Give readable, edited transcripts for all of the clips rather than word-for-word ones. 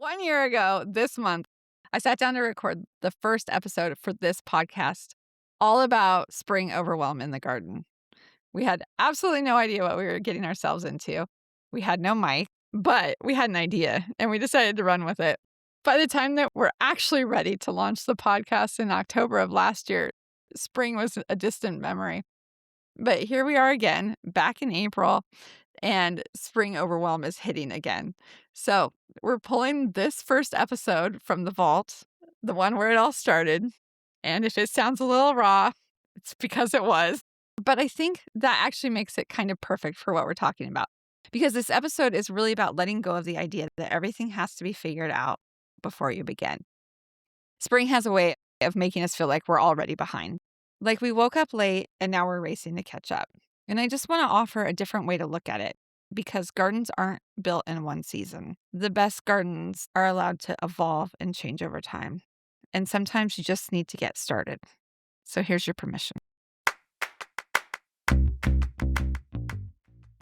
1 year ago this month, I sat down to record the first episode for this podcast, all about spring overwhelm in the garden. We had absolutely no idea what we were getting ourselves into. We had no mic, but we had an idea and we decided to run with it. By the time that we're actually ready to launch the podcast in October of last year, spring was a distant memory. But here we are again, back in April, and spring overwhelm is hitting again. So we're pulling this first episode from the vault, the one where it all started. And if it sounds a little raw, it's because it was. But I think that actually makes it kind of perfect for what we're talking about. Because this episode is really about letting go of the idea that everything has to be figured out before you begin. Spring has a way of making us feel like we're already behind. Like we woke up late and now we're racing to catch up. And I just want to offer a different way to look at it because gardens aren't built in one season. The best gardens are allowed to evolve and change over time. And sometimes you just need to get started. So here's your permission.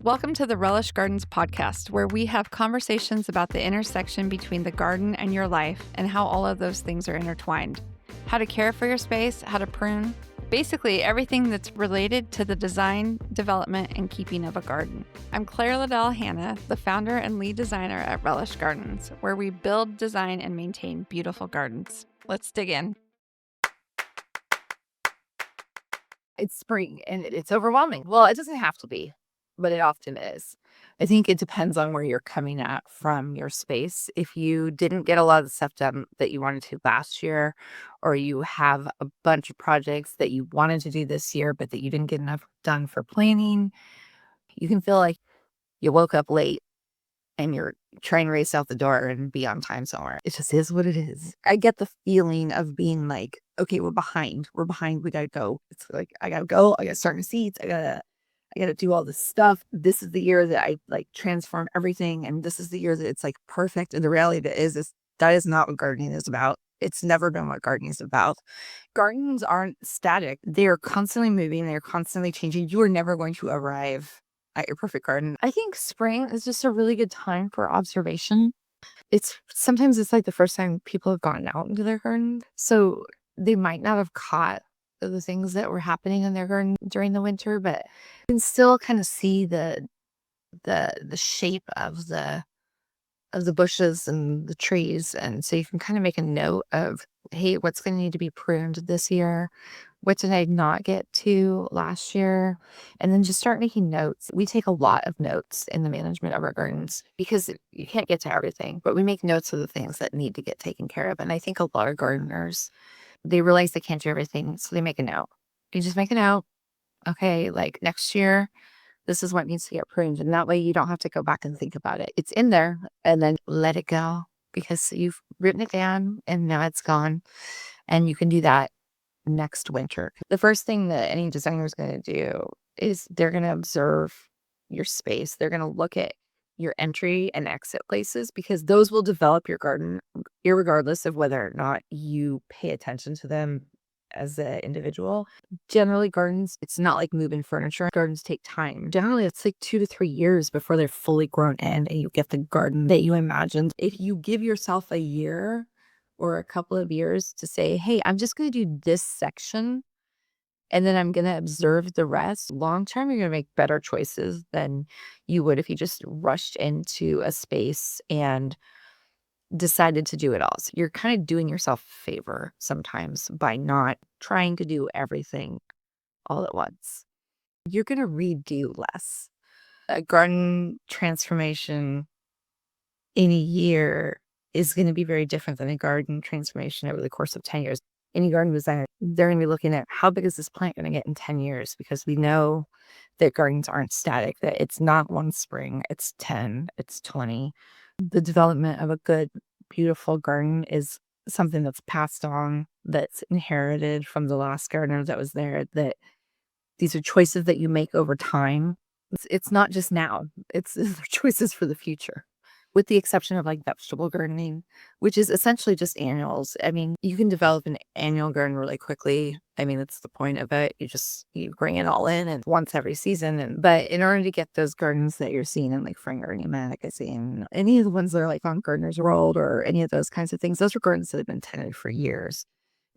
Welcome to the Relish Gardens podcast, where we have conversations about the intersection between the garden and your life and how all of those things are intertwined. How to care for your space, how to prune, basically everything that's related to the design, development, and keeping of a garden. I'm Claire Liddell Hanna, the founder and lead designer at Relish Gardens, where we build, design, and maintain beautiful gardens. Let's dig in. It's spring and it's overwhelming. Well, it doesn't have to be, but it often is. I think it depends on where you're coming at from your space. If you didn't get a lot of the stuff done that you wanted to last year, or you have a bunch of projects that you wanted to do this year, but that you didn't get enough done for planning, you can feel like you woke up late and you're trying to race out the door and be on time somewhere. It just is what it is. I get the feeling of being like, okay, we're behind. We're behind. We gotta go. It's like I gotta go. I gotta start in seats. I gotta do all this stuff. This is the year that I like transform everything, and this is the year that it's like perfect. And the reality is that is not what gardening is about. It's never been what gardening is about. Gardens aren't static. They are constantly moving. They are constantly changing. You are never going to arrive at your perfect garden. I think spring is just a really good time for observation. It's like the first time people have gone out into their garden. So they might not have caught the things that were happening in their garden during the winter, but you can still kind of see the shape of the bushes and the trees. And so you can kind of make a note of, hey, what's going to need to be pruned this year? What did I not get to last year? And then just start making notes. We take a lot of notes in the management of our gardens because you can't get to everything, but we make notes of the things that need to get taken care of. And I think a lot of gardeners, they realize they can't do everything. So they make a note. You just make a note. Okay, like next year, this is what needs to get pruned. And that way you don't have to go back and think about it. It's in there and then let it go because you've written it down and now it's gone. And you can do that next winter. The first thing that any designer is going to do is they're going to observe your space. They're going to look at your entry and exit places because those will develop your garden irregardless of whether or not you pay attention to them as an individual. Generally, gardens, it's not like moving furniture. Gardens take time. Generally, it's like 2 to 3 years before they're fully grown in and you get the garden that you imagined. If you give yourself a year or a couple of years to say, hey, I'm just going to do this section and then I'm going to observe the rest, long term, you're going to make better choices than you would if you just rushed into a space and decided to do it all. So you're kind of doing yourself a favor sometimes by not trying to do everything all at once. You're going to redo less. A garden transformation in a year is going to be very different than a garden transformation over the course of 10 years. Any garden designer, they're going to be looking at how big is this plant going to get in 10 years? Because we know that gardens aren't static, that it's not one spring, it's 10, it's 20. The development of a good, beautiful garden is something that's passed on, that's inherited from the last gardener that was there, that these are choices that you make over time. It's not just now, it's choices for the future. with the exception of like vegetable gardening, which is essentially just annuals. I mean, you can develop an annual garden really quickly. I mean, that's the point of it. You bring it all in and once every season. But in order to get those gardens that you're seeing in like Frame Gardening Magazine, any of the ones that are like on Gardener's World or any of those kinds of things, those are gardens that have been tended for years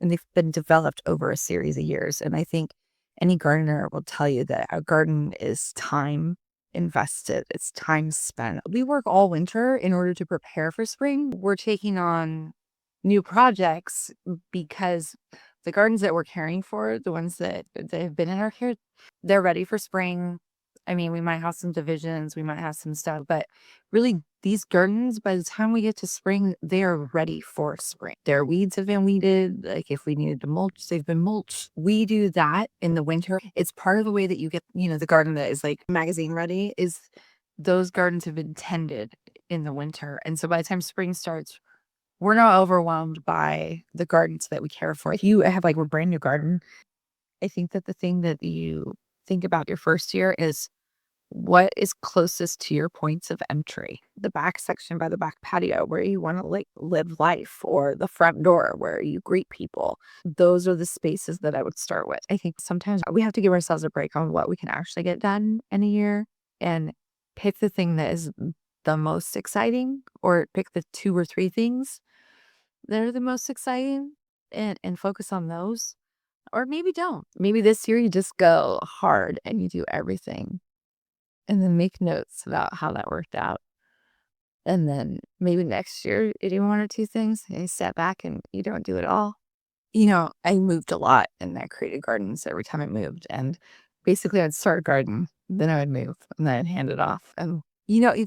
and they've been developed over a series of years. And I think any gardener will tell you that a garden is time invested. It's time spent. We work all winter in order to prepare for spring. We're taking on new projects because the gardens that we're caring for, the ones that have been in our care, they're ready for spring. I mean, we might have some divisions, we might have some stuff, but really these gardens, by the time we get to spring, they are ready for spring. Their weeds have been weeded. Like if we needed to mulch, they've been mulched. We do that in the winter. It's part of the way that you get, the garden that is like magazine ready is those gardens have been tended in the winter. And so by the time spring starts, we're not overwhelmed by the gardens that we care for. If you have like a brand new garden, I think that the thing that you think about your first year is what is closest to your points of entry. The back section by the back patio where you want to like live life, or the front door where you greet people. Those are the spaces that I would start with. I think sometimes we have to give ourselves a break on what we can actually get done in a year and pick the thing that is the most exciting, or pick the 2 or 3 things that are the most exciting and focus on those. Or maybe don't. Maybe this year you just go hard and you do everything and then make notes about how that worked out. And then maybe next year you do 1 or 2 things and you step back and you don't do it all. I moved a lot and I created gardens every time I moved. And basically I'd start a garden, then I would move and then I'd hand it off. And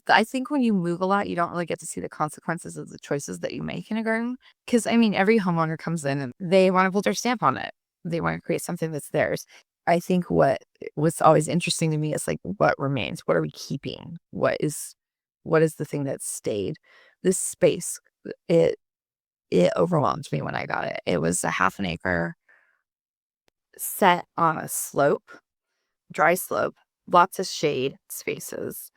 I think when you move a lot, you don't really get to see the consequences of the choices that you make in a garden. Because I mean, every homeowner comes in and they want to put their stamp on it. They want to create something that's theirs. I think what's always interesting to me is like what remains. What are we keeping? What is the thing that stayed? This space, it overwhelmed me when I got it. It was a half an acre set on a slope, dry slope, lots of shade spaces.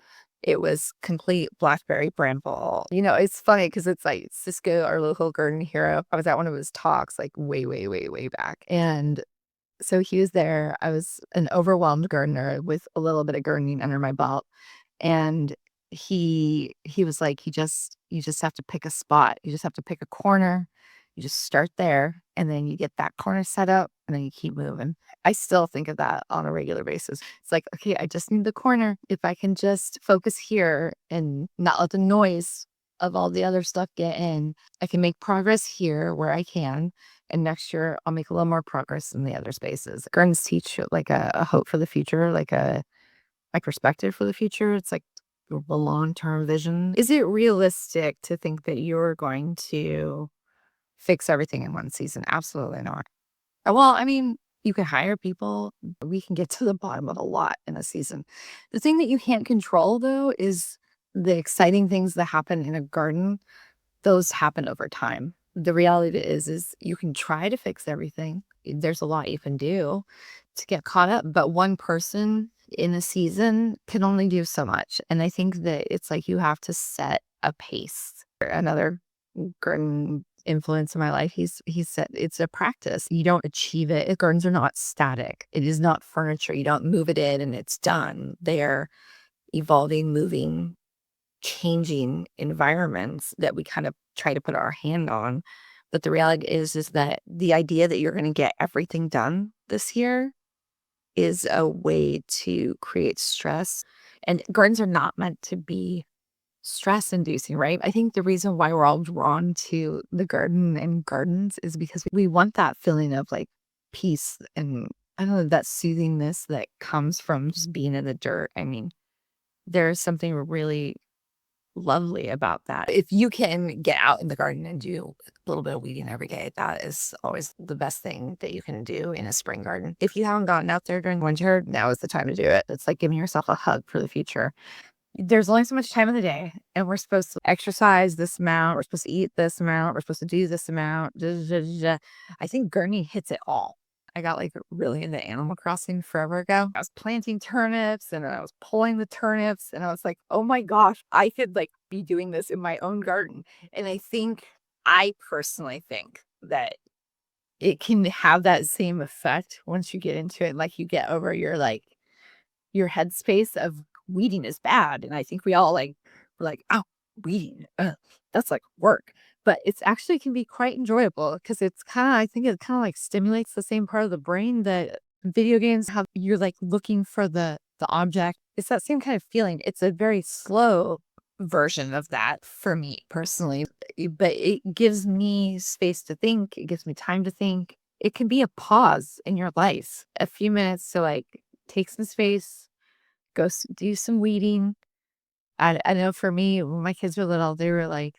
It was complete blackberry bramble. It's funny because it's like Cisco, our local garden hero. I was at one of his talks like way, way, way, way back. And so he was there. I was an overwhelmed gardener with a little bit of gardening under my belt. And he was like, you just have to pick a spot. You just have to pick a corner. You just start there and then you get that corner set up and then you keep moving. I still think of that on a regular basis. It's like, okay, I just need the corner. If I can just focus here and not let the noise of all the other stuff get in, I can make progress here where I can. And next year I'll make a little more progress in the other spaces. Gardens teach like a hope for the future, like a perspective for the future. It's like the long-term vision. Is it realistic to think that you're going to fix everything in one season? Absolutely not. Well, I mean, you can hire people. We can get to the bottom of a lot in a season. The thing that you can't control, though, is the exciting things that happen in a garden. Those happen over time. The reality is you can try to fix everything. There's a lot you can do to get caught up, but one person in a season can only do so much. And I think that it's like you have to set a pace. Another garden influence in my life, he said it's a practice. You don't achieve it. Gardens are not static. It is not furniture. You don't move it in and it's done. They're evolving, moving, changing environments that we kind of try to put our hand on. But the reality is that the idea that you're going to get everything done this year is a way to create stress. And gardens are not meant to be stress inducing, right? I think the reason why we're all drawn to the garden and gardens is because we want that feeling of like peace and I don't know, that soothingness that comes from just being in the dirt. I mean, there's something really lovely about that. If you can get out in the garden and do a little bit of weeding every day, that is always the best thing that you can do in a spring garden. If you haven't gotten out there during winter, now is the time to do it. It's like giving yourself a hug for the future. There's only so much time in the day, and we're supposed to exercise this amount. We're supposed to eat this amount. We're supposed to do this amount. I think gardening hits it all. I got like really into Animal Crossing forever ago. I was planting turnips and I was pulling the turnips and I was like, oh my gosh, I could like be doing this in my own garden. And I personally think that it can have that same effect once you get into it. Like you get over your headspace of weeding is bad. And I think we all we're like, oh, weeding, that's like work. But it's actually can be quite enjoyable because I think it kind of like stimulates the same part of the brain that video games have. You're like looking for the object. It's that same kind of feeling. It's a very slow version of that for me personally, but it gives me space to think. It gives me time to think. It can be a pause in your life, a few minutes to like take some space, do some weeding. I know for me, when my kids were little, they were like,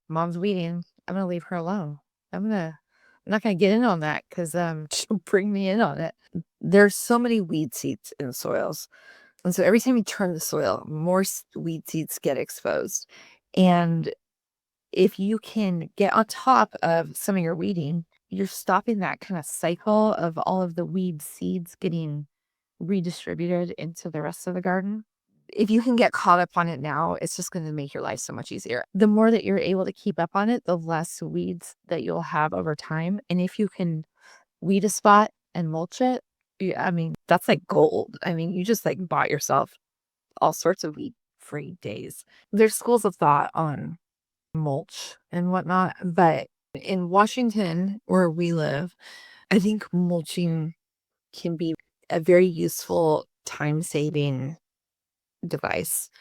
"Mom's weeding. I'm gonna leave her alone. I'm not gonna get in on that because she'll bring me in on it." There's so many weed seeds in soils, and so every time you turn the soil, more weed seeds get exposed. And if you can get on top of some of your weeding, you're stopping that kind of cycle of all of the weed seeds getting redistributed into the rest of the garden. If you can get caught up on it now, it's just going to make your life so much easier. The more that you're able to keep up on it, the less weeds that you'll have over time. And if you can weed a spot and mulch it, I mean, that's like gold. I mean, you just like bought yourself all sorts of weed free days. There's schools of thought on mulch and whatnot, but in Washington, where we live, I think mulching can be a very useful time saving device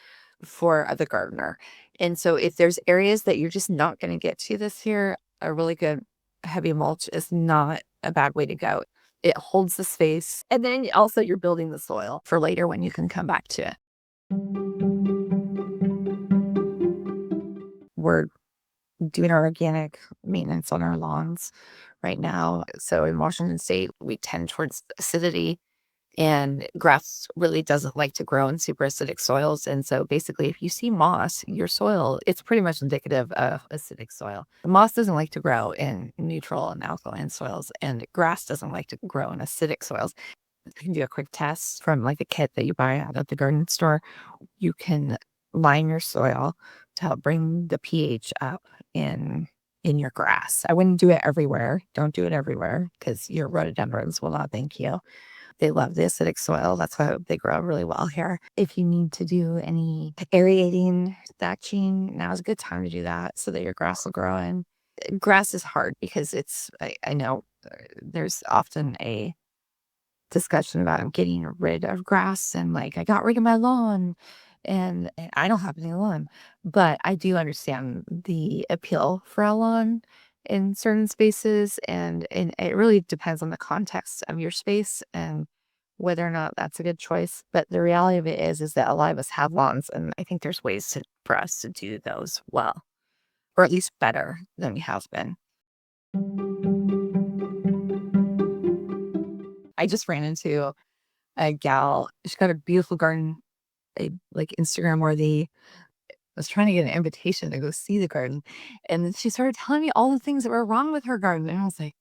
for the gardener. And so if there's areas that you're just not going to get to this year, a really good heavy mulch is not a bad way to go. It holds the space. And then also you're building the soil for later when you can come back to it. We're doing our organic maintenance on our lawns right now. So in Washington State, we tend towards acidity. And grass really doesn't like to grow in super acidic soils. And so basically, if you see moss, your soil, it's pretty much indicative of acidic soil. Moss doesn't like to grow in neutral and alkaline soils, and grass doesn't like to grow in acidic soils. You can do a quick test from like a kit that you buy out at the garden store. You can lime your soil to help bring the pH up in your grass. I wouldn't do it everywhere. Don't do it everywhere because your rhododendrons will not thank you. They love the acidic soil. That's why they grow really well here. If you need to do any aerating, thatching, now is a good time to do that so that your grass will grow in. Grass is hard because I know there's often a discussion about getting rid of grass and like, I got rid of my lawn and I don't have any lawn, but I do understand the appeal for a lawn in certain spaces, and it really depends on the context of your space and whether or not that's a good choice. But the reality of it is that a lot of us have lawns, and I think there's ways for us to do those well, or at least better than we have been. I just ran into a gal. She's got a beautiful garden, like Instagram worthy. I was trying to get an invitation to go see the garden. And then she started telling me all the things that were wrong with her garden. And I was like,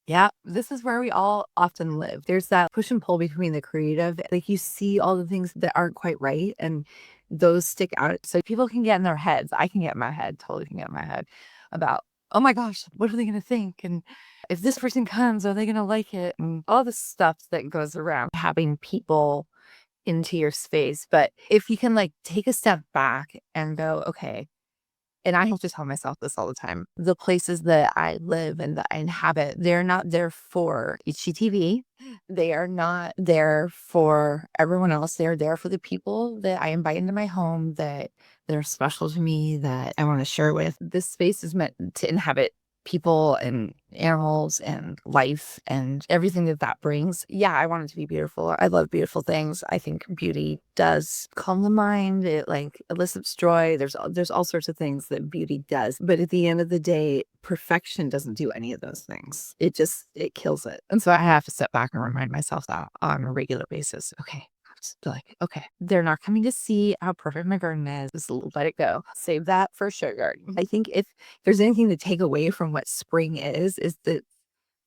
yeah, this is where we all often live. There's that push and pull between the creative. Like you see all the things that aren't quite right, and those stick out. So people can get in their heads. I can get in my head, totally can get in my head about, oh my gosh, what are they going to think? And if this person comes, are they going to like it? And all the stuff that goes around having people into your space. But if you can like take a step back and go, okay, and I have to tell myself this all the time, the places that I live and that I inhabit, they're not there for HGTV. They are not there for everyone else. They're there for the people that I invite into my home, that are special to me, that I want to share with. This space is meant to inhabit people and animals and life and everything that that brings. Yeah, I want it to be beautiful. I love beautiful things. I think beauty does calm the mind. It like elicits joy. There's all sorts of things that beauty does. But at the end of the day, perfection doesn't do any of those things. It kills it. And so I have to step back and remind myself that on a regular basis. Okay, just be like, okay, they're not coming to see how perfect my garden is. Just let it go. Save that for show garden. I think if there's anything to take away from what spring is that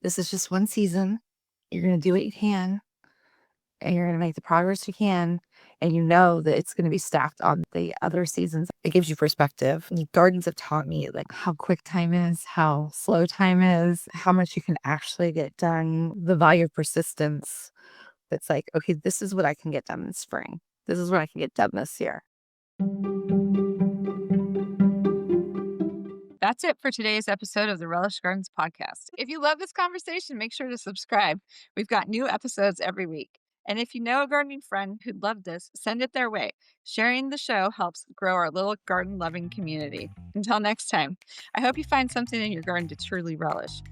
this is just one season. You're going to do what you can, and you're going to make the progress you can. and you know that it's going to be stacked on the other seasons. It gives you perspective. And gardens have taught me like how quick time is, how slow time is, how much you can actually get done, the value of persistence. It's like, okay, this is what I can get done in spring. This is what I can get done this year. That's it for today's episode of the Relish Gardens podcast. If you love this conversation, make sure to subscribe. We've got new episodes every week. And if you know a gardening friend who'd love this, send it their way. Sharing the show helps grow our little garden loving community. Until next time, I hope you find something in your garden to truly relish.